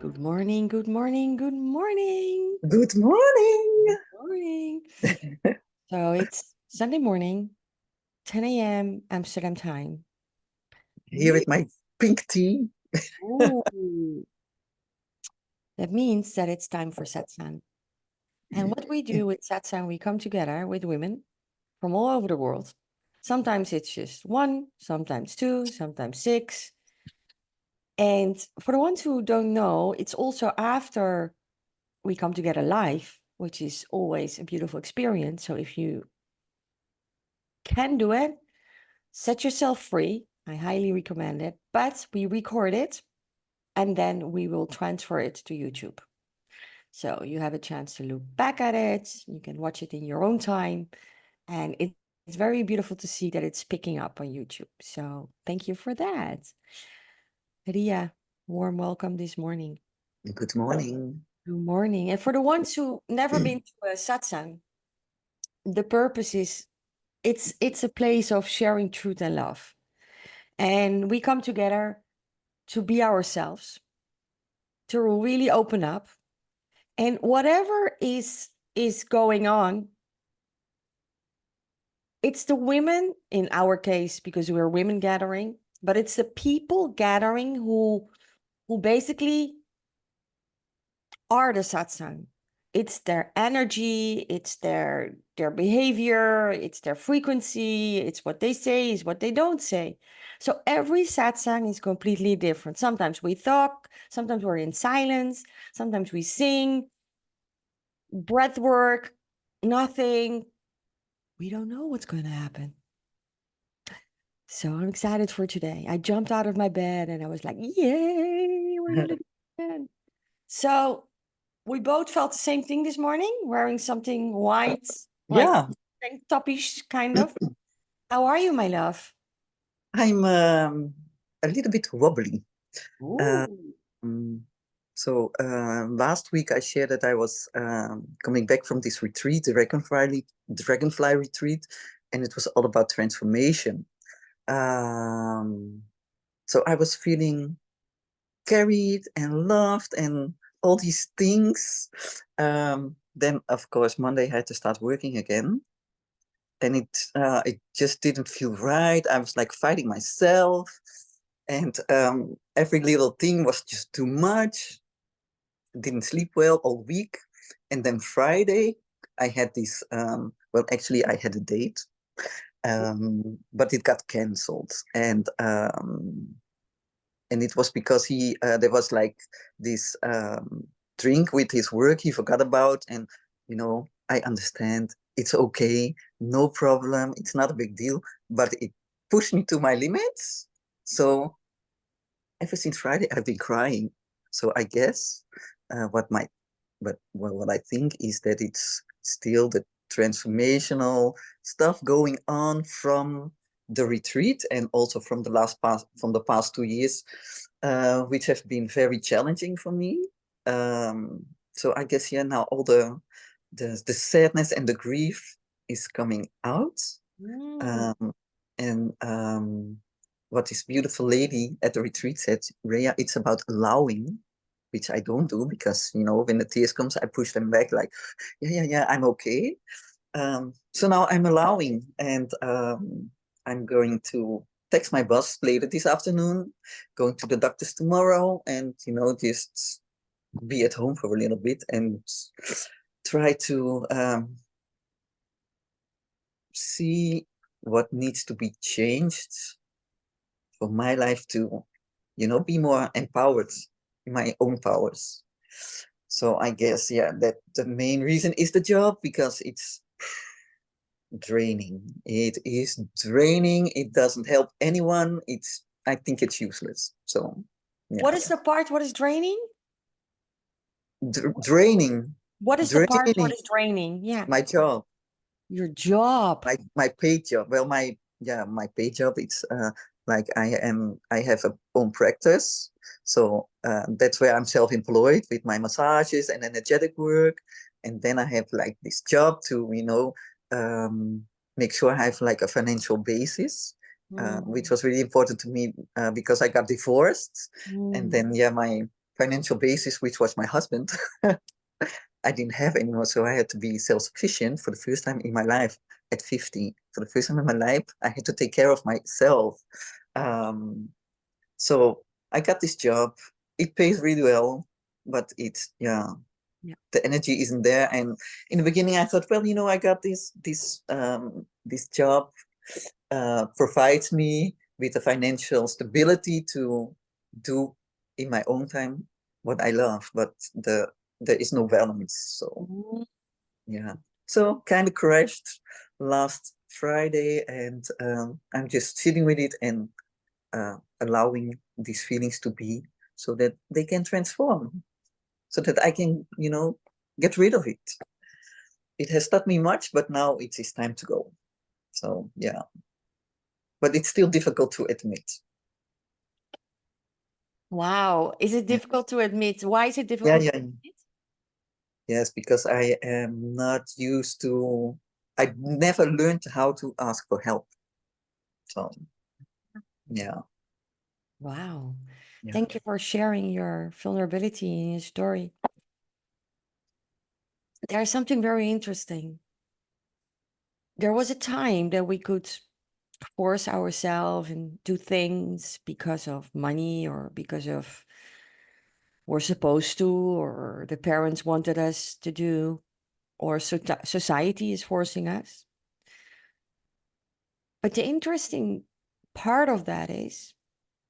Good morning, good morning, good morning. Good morning. Good morning. So it's Sunday morning, 10 a.m. Amsterdam time. Here with my pink tea. Ooh. That means that it's time for Satsang. And what we do with Satsang, we come together with women from all over the world. Sometimes it's just one, sometimes two, sometimes six. And for the ones who don't know, it's also after we come together live, which is always a beautiful experience. So if you can do it, set yourself free. I highly recommend it. But we record it and then we will transfer it to YouTube. So you have a chance to look back at it. You can watch it in your own time. And it's very beautiful to see that it's picking up on YouTube. So thank you for that. Ria, warm welcome this morning. Good morning. Good morning. And for the ones who never been to a satsang, the purpose is it's a place of sharing truth and love. And we come together to be ourselves, to really open up. And whatever is going on, it's the women in our case because we're women gathering, but it's the people gathering who basically are the satsang. It's their energy, it's their behavior, it's their frequency, it's what they say, is what they don't say. So every satsang is completely different. Sometimes we talk, sometimes we're in silence, sometimes we sing, breath work, nothing. We don't know what's going to happen. So I'm excited for today. I jumped out of my bed and I was like, yay, we're going to do it again. So we both felt the same thing this morning, wearing something white, like Yeah, tank topish kind of. How are you, my love? I'm a little bit wobbly. Ooh. Last week I shared that I was coming back from this retreat, the Dragonfly retreat, and it was all about transformation. So I was feeling carried and loved and all these things. Then, of course, Monday I had to start working again. And it just didn't feel right. I was like fighting myself, and every little thing was just too much. Didn't sleep well all week, and then Friday I had this. Well, actually, I had a date, but it got cancelled, and it was because he there was like this drink with his work he forgot about, and I understand, it's okay, no problem, it's not a big deal, but it pushed me to my limits. So ever since Friday I've been crying. So I guess what I think is that it's still the transformational stuff going on from the retreat and also from the past 2 years, which have been very challenging for me. So I guess now all the sadness and the grief is coming out. Mm. Um, and what this beautiful lady at the retreat said, Rhea, it's about allowing, which I don't do because, when the tears comes, I push them back like, yeah, I'm okay. So now I'm allowing, and I'm going to text my boss later this afternoon, going to the doctors tomorrow, and, just be at home for a little bit and try to see what needs to be changed for my life to, be more empowered in my own powers. So I guess, that the main reason is the job, because it's draining. It is draining. It doesn't help anyone. I think it's useless. So, yeah. What is the part what is draining? Draining, What is the part what draining is draining? Yeah. my job. Your job. My paid job. Well, my paid job. It's like I have a own practice, so that's where I'm self-employed with my massages and energetic work, and then I have like this job to make sure I have like a financial basis, which Mm. was really important to me because I got divorced, and Mm. then my financial basis, which was my husband, I didn't have anymore. So I had to be self-sufficient for the first time in my life at 50. For the first time in my life, I had to take care of myself. So I got this job. It pays really well, but it's, yeah, the energy isn't there. And in the beginning, I thought, well, I got this job provides me with the financial stability to do in my own time what I love, but there is no balance. So yeah, so kind of crashed last Friday, and I'm just sitting with it and allowing these feelings to be, so that they can transform, so that I can, get rid of it. It has taught me much, but now it is time to go. So yeah, but it's still difficult to admit. Wow. Is it difficult to admit? Why is it Yeah, difficult yeah. to admit? Yes, because I am not used to, I never learned how to ask for help. So yeah, Wow. yeah. Thank you for sharing your vulnerability and your story. There's something very interesting. There was a time that we could force ourselves and do things because of money or because of we're supposed to, or the parents wanted us to do, or society is forcing us. But the interesting part of that is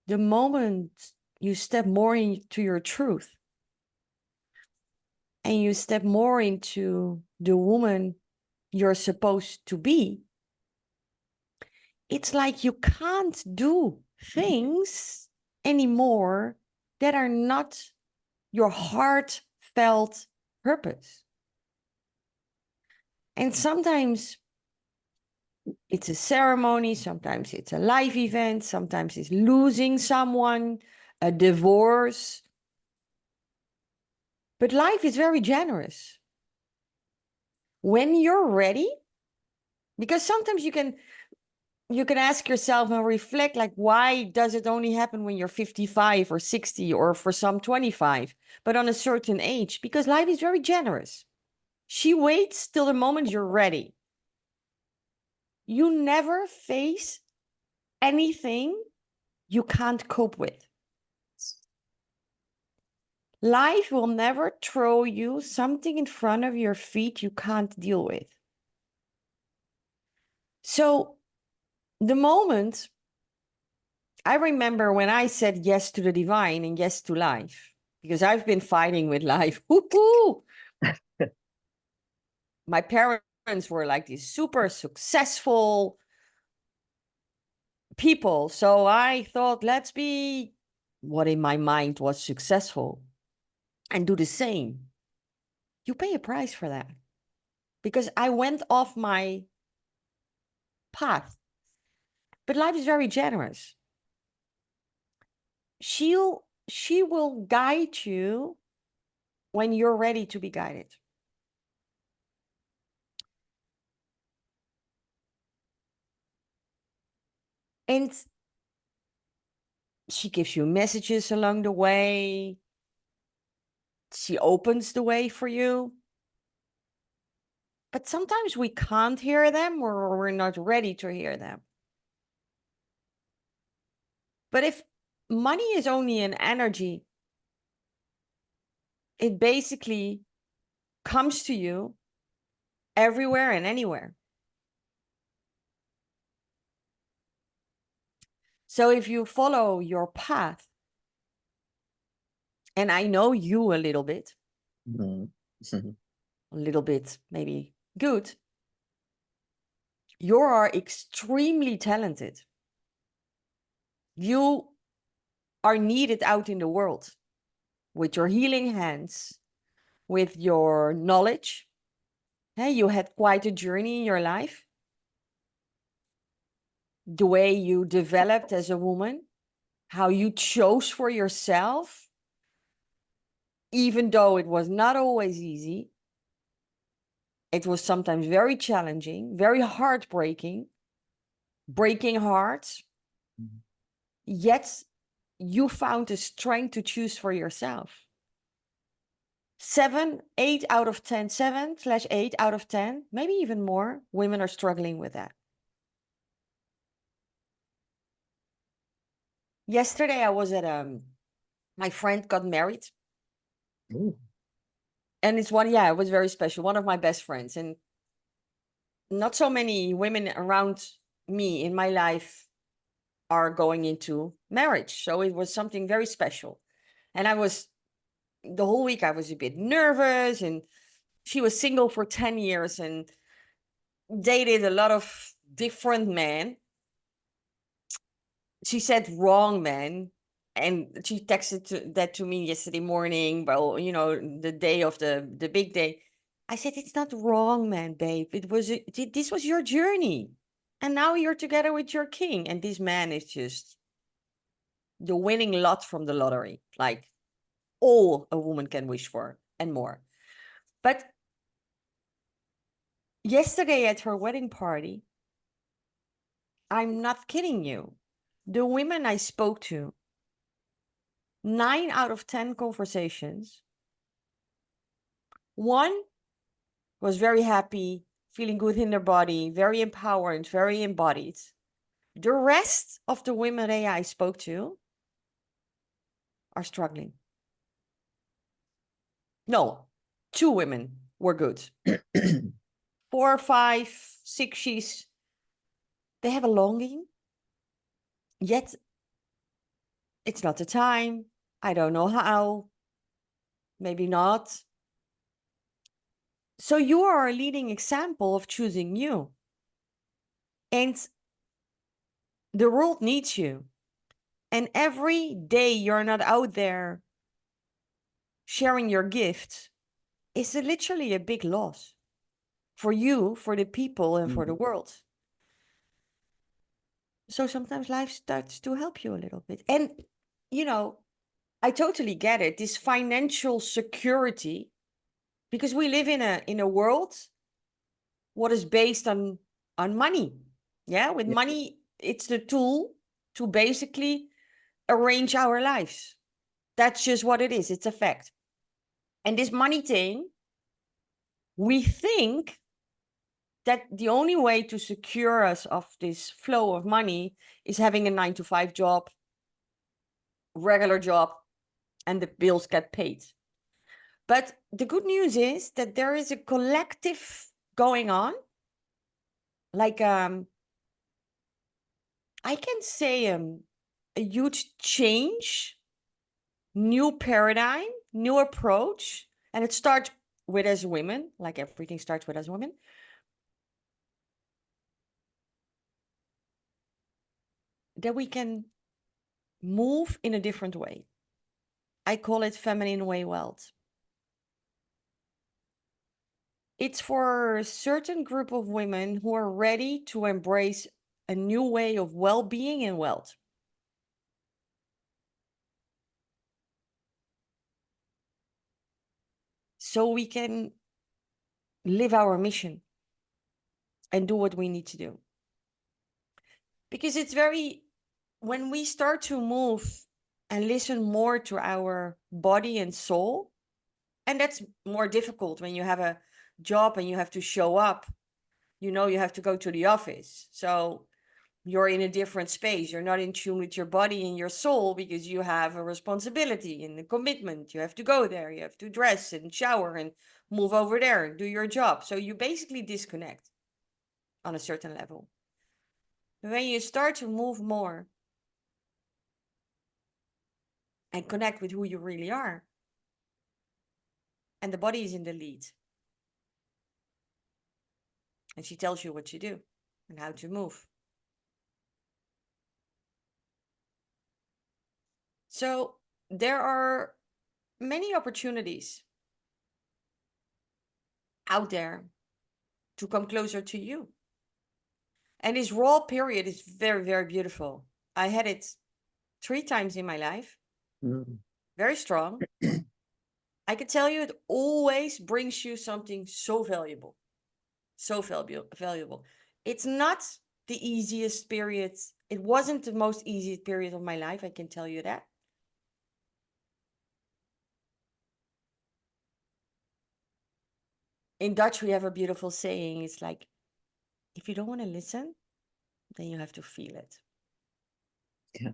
the moment you step more into your truth and you step more into the woman you're supposed to be, it's like you can't do things anymore that are not your heartfelt purpose. And sometimes it's a ceremony, sometimes it's a life event, sometimes it's losing someone, a divorce. But life is very generous. When you're ready, because sometimes you can ask yourself and reflect, like, why does it only happen when you're 55 or 60 or for some 25, but on a certain age? Because life is very generous. She waits till the moment you're ready. You never face anything you can't cope with. Life will never throw you something in front of your feet you can't deal with. So the moment I remember when I said yes to the divine and yes to life, because I've been fighting with life. Woo-hoo! My parents were like these super successful people. So I thought, let's be what in my mind was successful and do the same. You pay a price for that because I went off my path. But life is very generous. She will guide you when you're ready to be guided. And she gives you messages along the way. She opens the way for you. But sometimes we can't hear them or we're not ready to hear them. But if money is only an energy, it basically comes to you everywhere and anywhere. So if you follow your path, and I know you a little bit, a little bit maybe good, you are extremely talented. You are needed out in the world with your healing hands, with your knowledge. Hey, you had quite a journey in your life. The way you developed as a woman, how you chose for yourself, even though it was not always easy. It was sometimes very challenging, very heartbreaking, breaking hearts. Yet you found the strength to choose for yourself. 8 out of 10, 7/8 out of 10, maybe even more, women are struggling with that. Yesterday, I was at my friend got married. Ooh. And it's it was very special. One of my best friends. And not so many women around me in my life are going into marriage. So it was something very special. And the whole week, I was a bit nervous. And she was single for 10 years and dated a lot of different men. She said wrong men. And she texted that to me yesterday morning. Well, the day of the big day. I said, it's not wrong, man, babe. This was your journey. And now you're together with your king. And this man is just the winning lot from the lottery. Like all a woman can wish for and more. But yesterday at her wedding party, I'm not kidding you. The women I spoke to, 9 out of 10 conversations, one was very happy, feeling good in their body, very empowered, very embodied. The rest of the women I spoke to are struggling. No, 2 women were good. 4, 5, 6 she's. They have a longing, yet it's not the time. I don't know how. Maybe not. So you are a leading example of choosing you. And the world needs you. And every day you're not out there sharing your gift is literally a big loss for you, for the people, and for the world. So sometimes life starts to help you a little bit. And, I totally get it. This financial security, because we live in a world what is based on money. Yeah, with Yeah. money, it's the tool to basically arrange our lives. That's just what it is. It's a fact. And this money thing, we think that the only way to secure us of this flow of money is having a 9 to 5 job, regular job, and the bills get paid. But the good news is that there is a collective going on, like I can say a huge change, new paradigm, new approach, and it starts with us women, like everything starts with us women. That we can move in a different way. I call it feminine way wealth. It's for a certain group of women who are ready to embrace a new way of well-being and wealth. So we can live our mission and do what we need to do. Because when we start to move and listen more to our body and soul, and that's more difficult when you have a job and you have to show up, you have to go to the office. So you're in a different space. You're not in tune with your body and your soul because you have a responsibility and a commitment. You have to go there. You have to dress and shower and move over there and do your job. So you basically disconnect on a certain level. When you start to move more and connect with who you really are, and the body is in the lead, and she tells you what to do and how to move. So there are many opportunities out there to come closer to you. And this raw period is very, very beautiful. I had it 3 times in my life. Very strong. I can tell you it always brings you something so valuable. So valuable. It's not the easiest period. It wasn't the most easy period of my life, I can tell you that. In Dutch, we have a beautiful saying. It's like, if you don't want to listen, then you have to feel it. Yeah.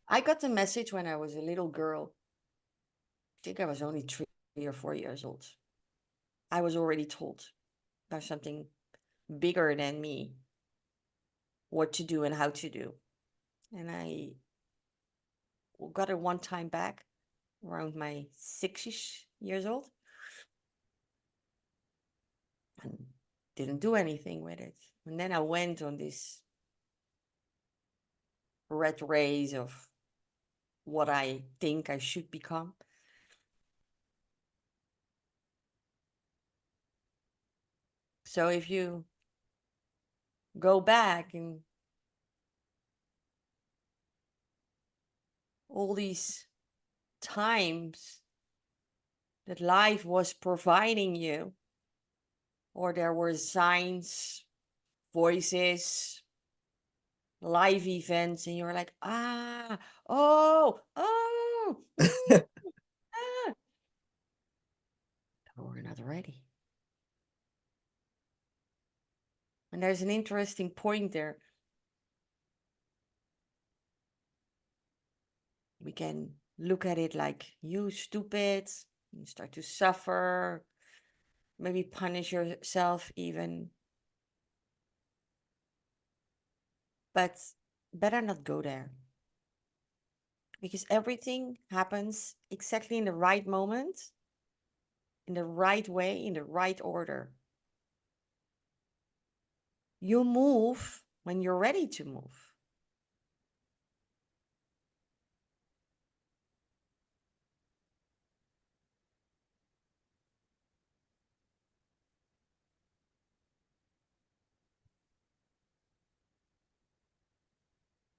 I got the message when I was a little girl. I think I was only 3 or 4 years old. I was already told by something bigger than me what to do and how to do. And I got it one time back around my 6-ish years old and didn't do anything with it. And then I went on this red race of what I think I should become. So if you go back and all these times that life was providing you, or there were signs, voices, live events, and you're like, oh, ah, we're not ready. And there's an interesting point there. We can look at it like, you stupid, you start to suffer, maybe punish yourself even. But better not go there. Because everything happens exactly in the right moment, in the right way, in the right order. You move when you're ready to move.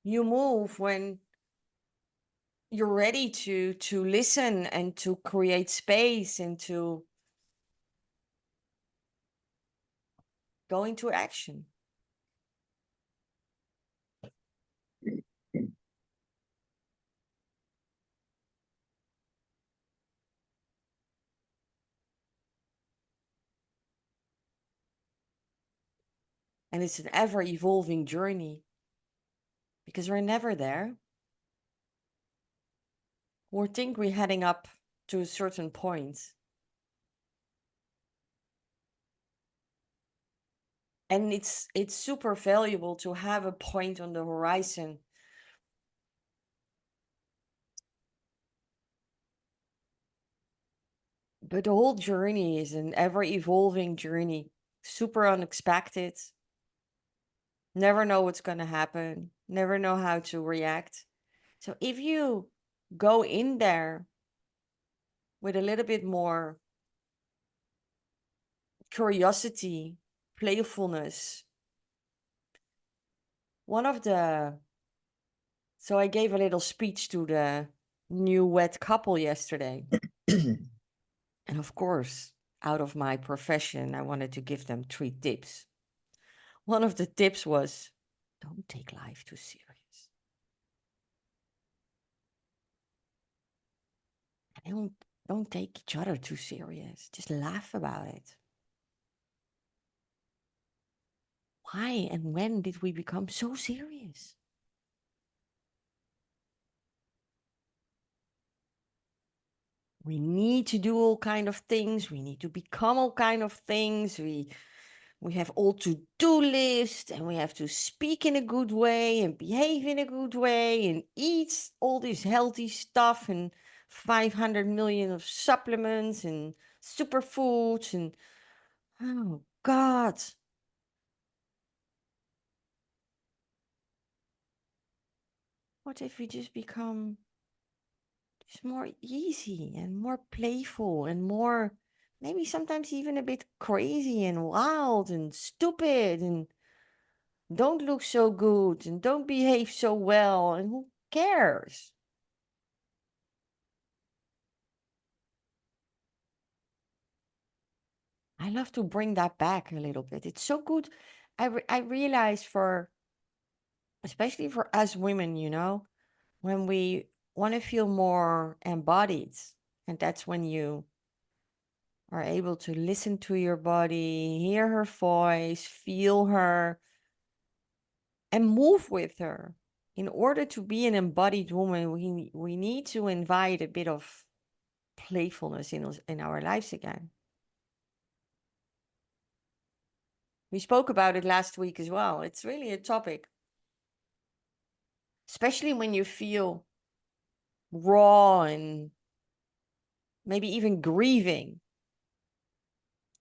You move when you're ready to listen and to create space and to go into action. And it's an ever evolving journey because we're never there. We think we're heading up to a certain point. And it's super valuable to have a point on the horizon. But the whole journey is an ever evolving journey, super unexpected. Never know what's going to happen, never know how to react. So if you go in there with a little bit more curiosity, playfulness, so I gave a little speech to the new wed couple yesterday. And of course, out of my profession, I wanted to give them 3 tips. One of the tips was, don't take life too serious. And don't take each other too serious. Just laugh about it. Why and when did we become so serious? We need to do all kind of things. We need to become all kind of things. We have all to-do lists and we have to speak in a good way and behave in a good way and eat all this healthy stuff and 500 million of supplements and superfoods and oh God. What if we just become just more easy and more playful and more, maybe sometimes even a bit crazy and wild and stupid and don't look so good and don't behave so well and who cares? I love to bring that back a little bit. It's so good. I realize especially for us women, when we want to feel more embodied, and that's when you are able to listen to your body, hear her voice, feel her, and move with her. In order to be an embodied woman, we need to invite a bit of playfulness in our lives again. We spoke about it last week as well. It's really a topic, especially when you feel raw and maybe even grieving.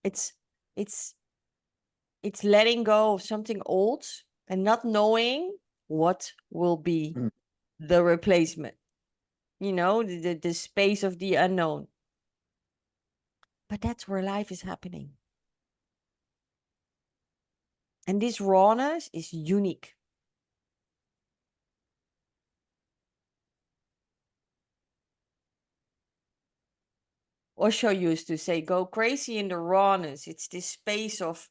It's it's it's letting go of something old and not knowing what will be Mm. the replacement. You know, the space of the unknown. But that's where life is happening. And this rawness is unique. Osho used to say, go crazy in the rawness. It's this space of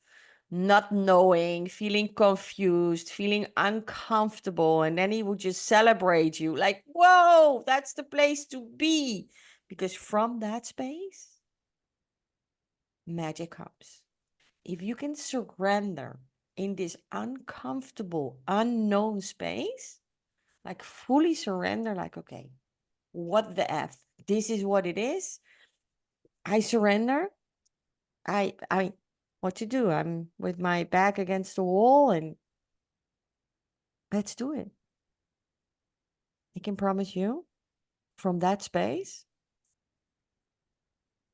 not knowing, feeling confused, feeling uncomfortable. And then he would just celebrate you like, whoa, that's the place to be. Because from that space, magic comes. If you can surrender in this uncomfortable, unknown space, like fully surrender, like, okay, what the F? This is what it is. I surrender. I what to do? I'm with my back against the wall and let's do it. I can promise you from that space,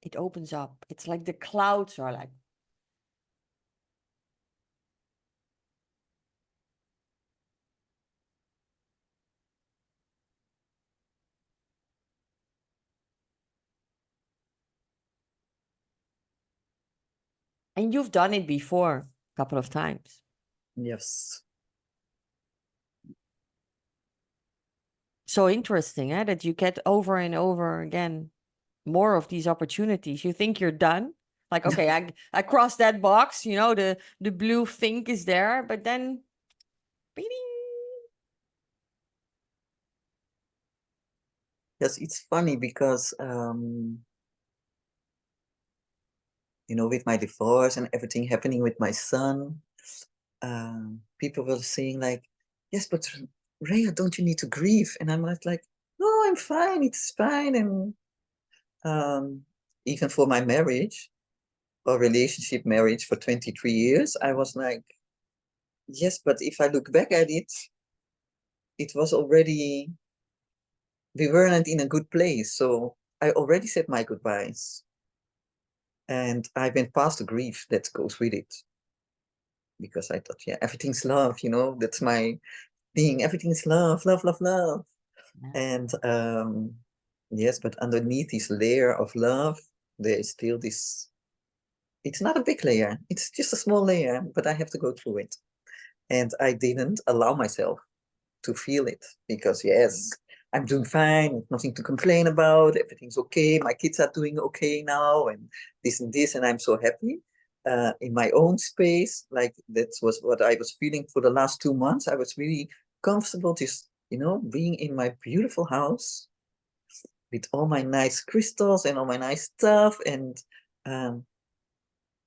it opens up. It's like the clouds are like, and you've done it before a couple of times. Yes. So interesting, eh? That you get over and over again more of these opportunities. You think you're done. Like, okay, I crossed that box, you know, the blue thing is there, but then bing. Yes, it's funny because you know, with my divorce and everything happening with my son, people were saying like, yes, but Rhea, don't you need to grieve? And I'm like, no, I'm fine, it's fine. And even for my marriage or relationship marriage for 23 years, I was like, yes, but if I look back at it, it was already, we weren't in a good place. So I already said my goodbyes. And I went past the grief that goes with it. Because I thought, yeah, everything's love, you know, that's my thing. Everything's love, love, love, love. And yes, but underneath this layer of love, there is still this, it's not a big layer, it's just a small layer, but I have to go through it. And I didn't allow myself to feel it because, yes, I'm doing fine, nothing to complain about, everything's okay, my kids are doing okay now, and this, and I'm so happy. In my own space, like that was what I was feeling for the last 2 months. I was really comfortable just, you know, being in my beautiful house with all my nice crystals and all my nice stuff, and um,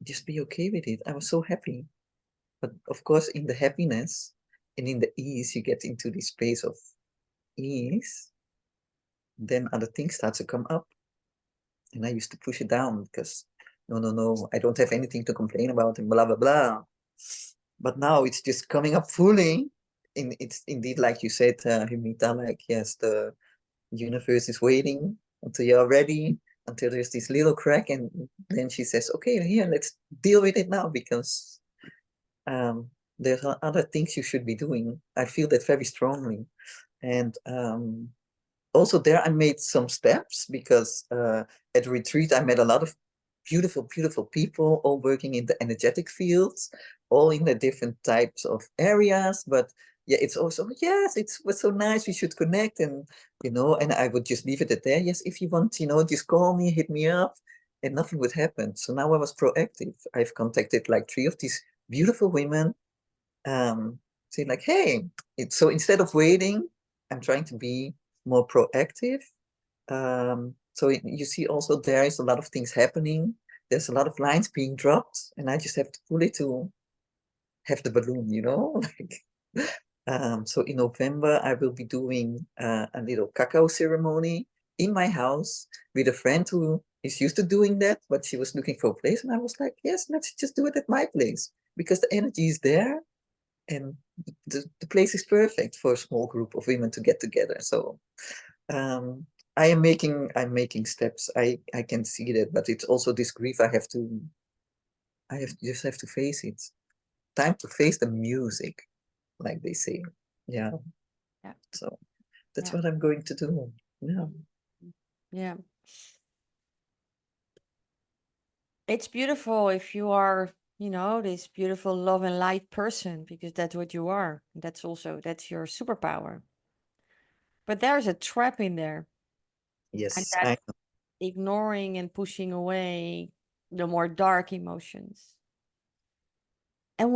just be okay with it. I was so happy. But of course, in the happiness and in the ease, you get into this space of ease, then other things start to come up. And I used to push it down because no, no, no, I don't have anything to complain about and blah, blah, blah. But now it's just coming up fully. It's indeed, like you said, Humita, like, yes, the universe is waiting until you're ready, until there's this little crack. And then she says, okay, here, let's deal with it now because there's other things you should be doing. I feel that very strongly. And also there I made some steps because at retreat I met a lot of beautiful, beautiful people, all working in the energetic fields, all in the different types of areas. But yeah, it's also, yes, it was so nice, we should connect. And, you know, and I would just leave it at there. Yes, if you want, you know, just call me, hit me up, and nothing would happen. So now I was proactive. I've contacted like 3 of these beautiful women, saying like, hey, so instead of waiting, I'm trying to be more proactive. So you see also there is a lot of things happening. there's a lot of lines being dropped, and I just have to pull it to have the balloon, you know, like. So in November, I will be doing a little cacao ceremony in my house with a friend who is used to doing that, but she was looking for a place, and I was like, yes, let's just do it at my place because the energy is there, and the place is perfect for a small group of women to get together. So um, I'm making steps. I can see that, but it's also this grief. Just have to face it. Time to face the music, like they say. Yeah. Yeah. So that's Yeah. what I'm going to do. Yeah. Yeah. It's beautiful if you are, you know, this beautiful love and light person, because that's what you are. That's your superpower. But there's a trap in there, and Yes. that's ignoring and pushing away the more dark emotions. And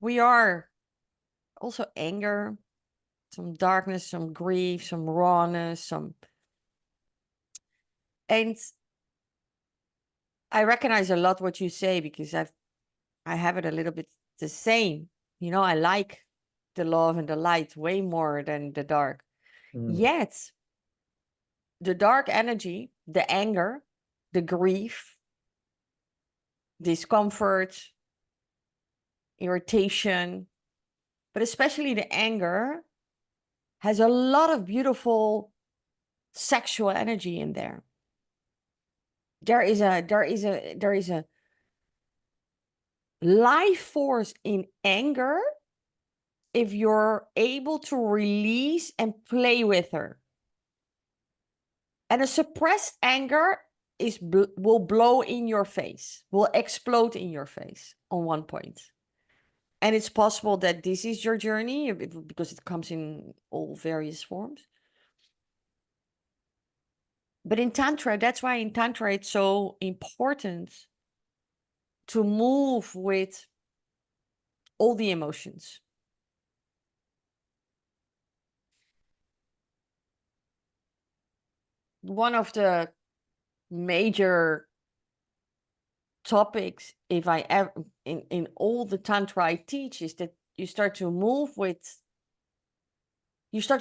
we are also anger, some darkness, some grief, some rawness, and I recognize a lot what you say, because I have it a little bit the same. You know, I like the love and the light way more than the dark. Mm. Yet, the dark energy, the anger, the grief, discomfort, irritation, but especially the anger, has a lot of beautiful sexual energy in there. There is a life force in anger if you're able to release and play with her. And a suppressed anger will blow in your face, will explode in your face on one point. And it's possible that this is your journey because it comes in all various forms. But in Tantra, that's why in Tantra it's so important to move with all the emotions. One of the major topics, if I ever in all the Tantra I teach, is that you start to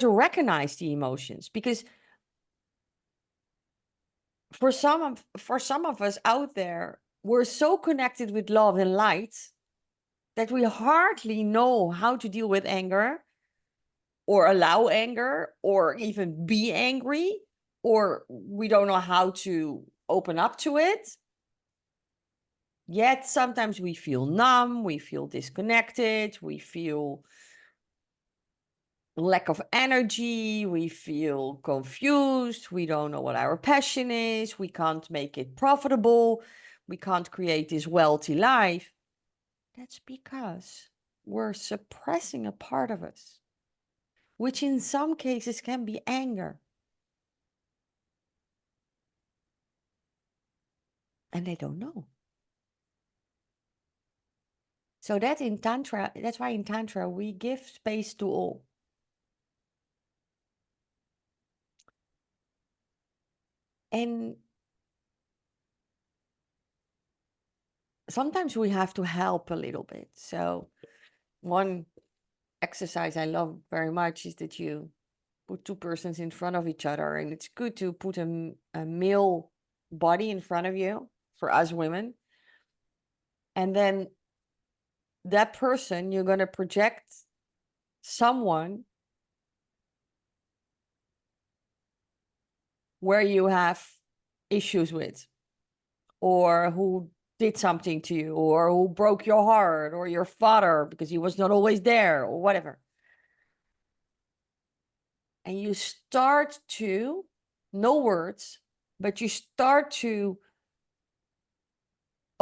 recognize the emotions, because for some of us out there, we're so connected with love and light that we hardly know how to deal with anger, or allow anger, or even be angry, or we don't know how to open up to it. Yet sometimes we feel numb, we feel disconnected, we feel lack of energy, we feel confused, we don't know what our passion is, we can't make it profitable, we can't create this wealthy life. That's because we're suppressing a part of us, which in some cases can be anger. And they don't know. So that's why in Tantra we give space to all. And sometimes we have to help a little bit. So one exercise I love very much is that you put two persons in front of each other, and it's good to put a male body in front of you for us women, and then that person, you're going to project someone where you have issues with, or who did something to you, or who broke your heart, or your father because he was not always there, or whatever. And you start to, no words, but you start to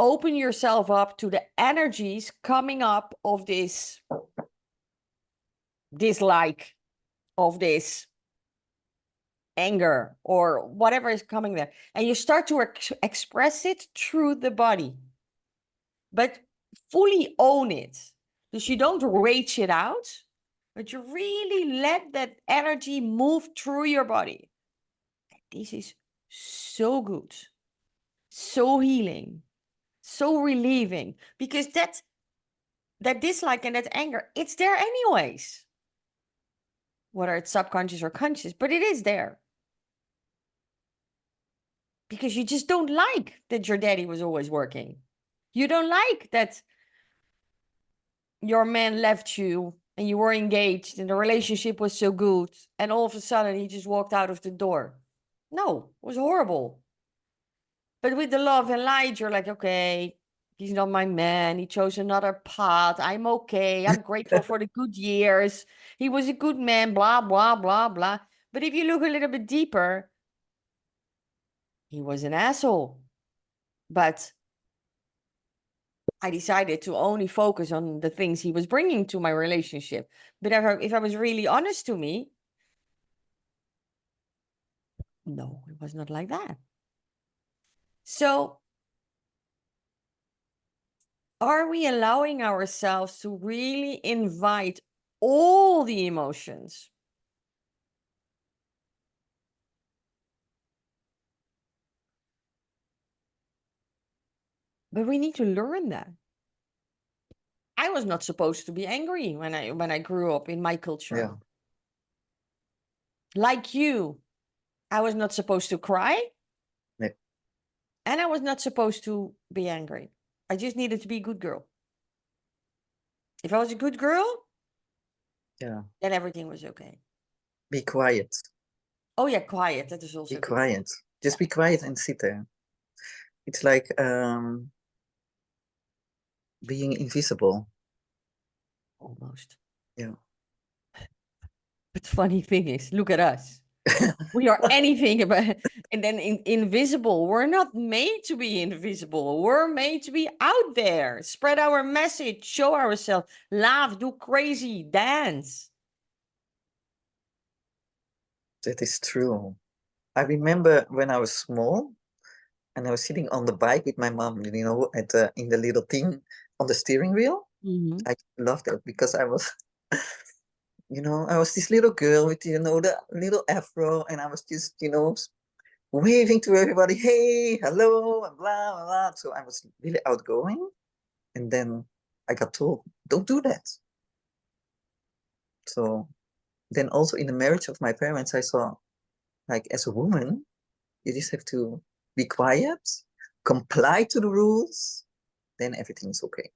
open yourself up to the energies coming up of this dislike, of this anger, or whatever is coming there. And you start to express it through the body, but fully own it. Because you don't rage it out, but you really let that energy move through your body. This is so good. So healing, so relieving, because that dislike and that anger, it's there anyways, whether it's subconscious or conscious, but it is there. Because you just don't like that your daddy was always working. You don't like that your man left you and you were engaged and the relationship was so good, and all of a sudden he just walked out of the door. No, it was horrible. But with the love and light, you're like, okay, he's not my man. He chose another path. I'm okay. I'm grateful for the good years. He was a good man, blah, blah, blah, blah. But if you look a little bit deeper, he was an asshole. But I decided to only focus on the things he was bringing to my relationship. But if I was really honest to me, no, it was not like that. So, are we allowing ourselves to really invite all the emotions? But we need to learn that. I was not supposed to be angry when I grew up in my culture. Yeah. Like you, I was not supposed to cry. Nee. And I was not supposed to be angry. I just needed to be a good girl. If I was a good girl, Yeah. then everything was okay. Be quiet. Oh yeah, quiet. That is Be also good. quiet. Just be quiet and sit there. It's like being invisible. Almost. Yeah. But the funny thing is, look at us. We are anything about, and then invisible. We're not made to be invisible. We're made to be out there, spread our message, show ourselves, laugh, do crazy, dance. That is true. I remember when I was small and I was sitting on the bike with my mom, you know, at in the little thing on the steering wheel. Mm-hmm. I loved it because I was, you know, I was this little girl with, you know, the little afro, and I was just, you know, waving to everybody, hey, hello, and blah, blah, blah. So I was really outgoing. And then I got told, don't do that. So then also in the marriage of my parents, I saw, like, as a woman, you just have to be quiet, comply to the rules, then everything's okay.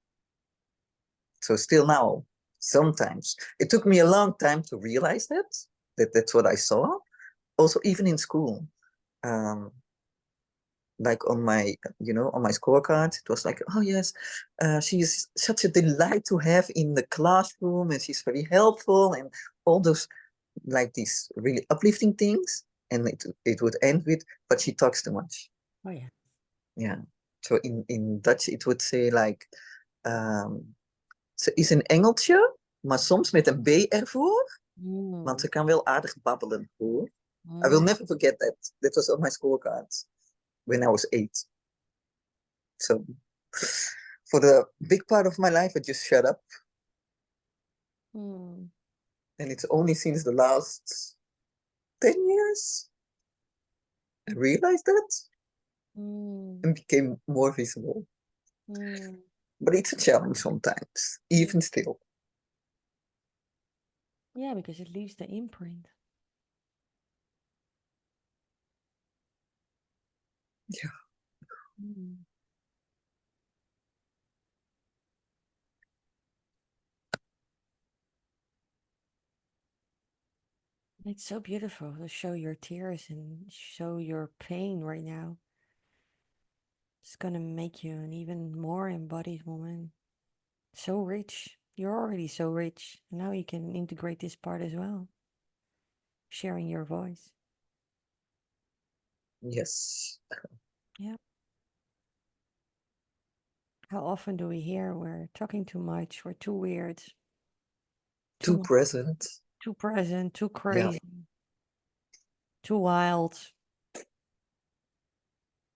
So still now, sometimes it took me a long time to realize that that's what I saw. Also, even in school, um, like on my, you know, on my scorecard, it was like, oh yes, she is such a delight to have in the classroom, and she's very helpful, and all those, like, these really uplifting things. And it would end with, but she talks too much. Oh yeah. Yeah. So in Dutch it would say like, ze is een engeltje, maar soms met een B ervoor, want ze kan wel aardig babbelen hoor. I will never forget that. That was on my scorecard when I was 8. So for the big part of my life, I just shut up. Mm. And it's only since the last 10 years I realized that and became more visible. But it's a challenge sometimes, even still. Yeah, because it leaves the imprint. Yeah. It's so beautiful to show your tears and show your pain right now. It's gonna make you an even more embodied woman. So rich. You're already so rich. And now you can integrate this part as well. Sharing your voice. Yes. Yeah. How often do we hear we're talking too much, we're too weird, Too present. too present, too Yeah. crazy, too wild,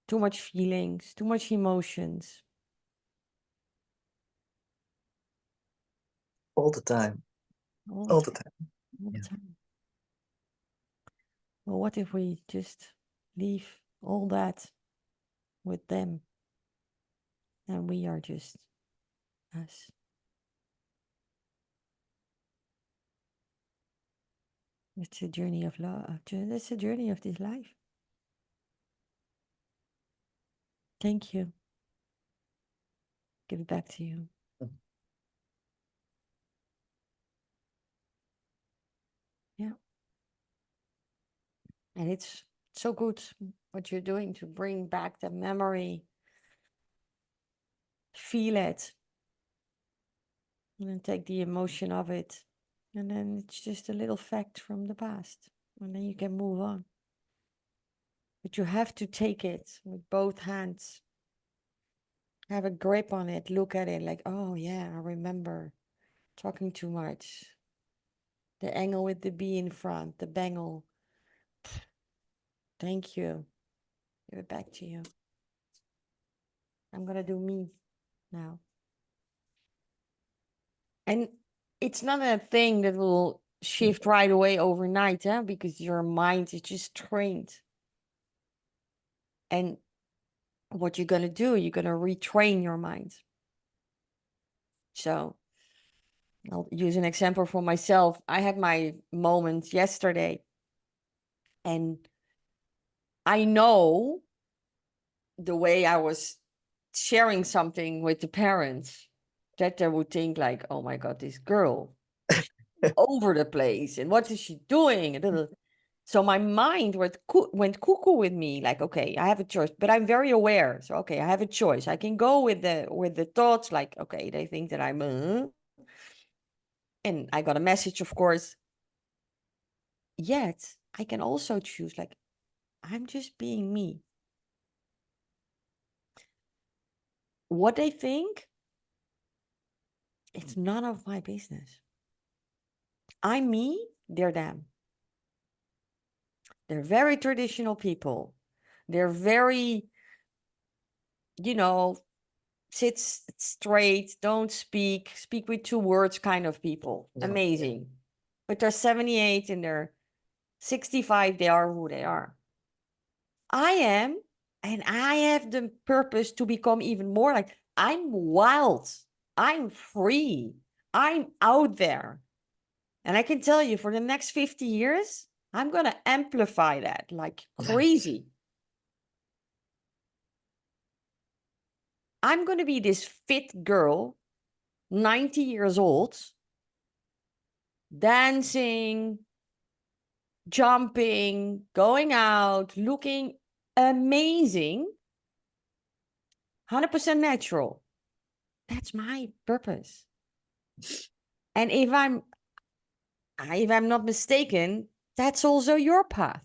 too much feelings, too much emotions. All the time. All the time. All the Yeah. time. Well, what if we just leave all that with them. And we are just us. It's a journey of love. It's a journey of this life. Thank you. Give it back to you. Yeah. And it's so good what you're doing to bring back the memory, feel it, and then take the emotion of it. And then it's just a little fact from the past. And then you can move on. But you have to take it with both hands, have a grip on it, look at it like, oh, yeah, I remember talking too much. The angle with the B in front, the bangle. Thank you. Give it back to you. I'm going to do me now. And it's not a thing that will shift right away overnight, because your mind is just trained. And what you're going to do, you're going to retrain your mind. So I'll use an example for myself. I had my moment yesterday, and I know the way I was sharing something with the parents that they would think like, oh my God, this girl is over the place. And what is she doing? So my mind went cuckoo with me, like, okay, I have a choice, but I'm very aware. So, okay, I have a choice. I can go with the thoughts like, okay, they think that I'm, and I got a message, of course. Yet I can also choose, like, I'm just being me. What they think, it's none of my business. I'm me, they're them. They're very traditional people. They're very, sit straight, don't speak with two words kind of people. Yeah. Amazing. But they're 78 and they're 65, they are who they are. I am, and I have the purpose to become even more like, I'm wild, I'm free, I'm out there. And I can tell you for the next 50 years, I'm going to amplify that like crazy. I'm going to be this fit girl, 90 years old, dancing, jumping, going out, looking amazing, 100% natural. That's my purpose. And if I'm not mistaken, that's also your path.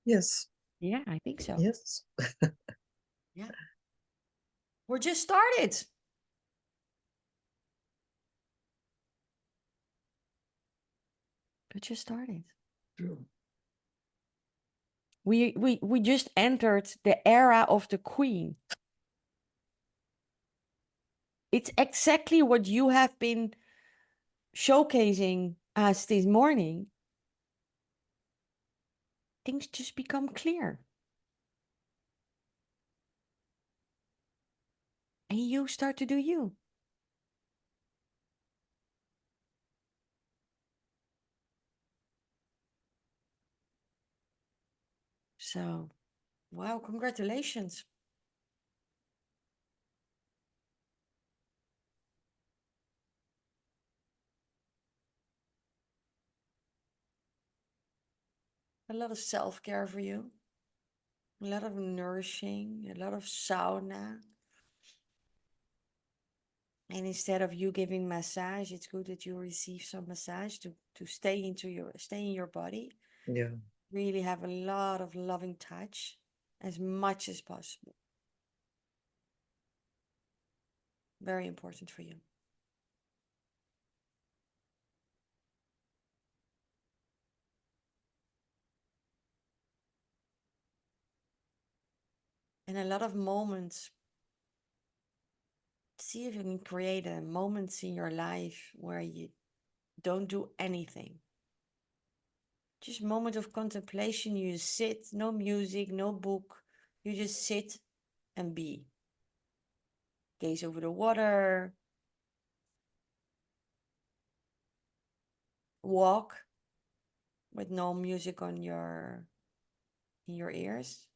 Yes. Yeah, I think so. Yes. Yeah. We're just started. We just started. True. We just entered the era of the queen. It's exactly what you have been showcasing us this morning. Things just become clear. And you start to do you. So, wow, congratulations. A lot of self-care for you. A lot of nourishing, a lot of sauna. And instead of you giving massage, it's good that you receive some massage to stay in your body. Yeah. Really have a lot of loving touch as much as possible. Very important for you. And a lot of moments. See if you can create a moments in your life where you don't do anything. Just moment of contemplation. You sit, no music, no book. You just sit and be. Gaze over the water. Walk with no music in your ears.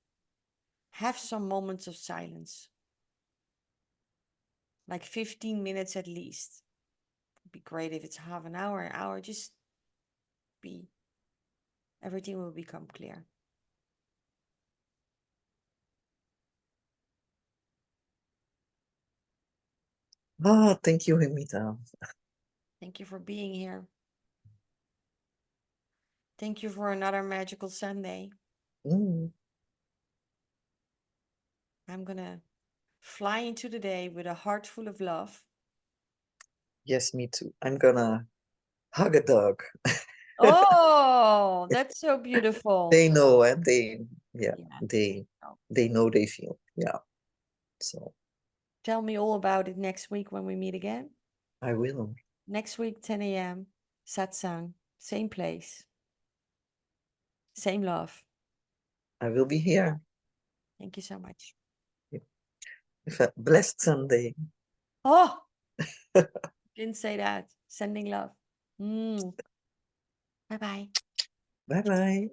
Have some moments of silence. Like 15 minutes at least. It'd be great if it's half an hour, just be. Everything will become clear. Ah, thank you, Humita. Thank you for being here. Thank you for another magical Sunday. Mm. I'm gonna fly into the day with a heart full of love. Yes, me too. I'm gonna hug a dog. Oh, that's so beautiful. They know, and yeah, Yeah. they know, they feel. Yeah. So Tell me all about it next week when we meet again. I will. Next week, 10 a.m. Satsang, same place, same love. I will be here. Thank you so much. Have a blessed Sunday. Oh, didn't say that. Sending love. Bye bye. Bye bye.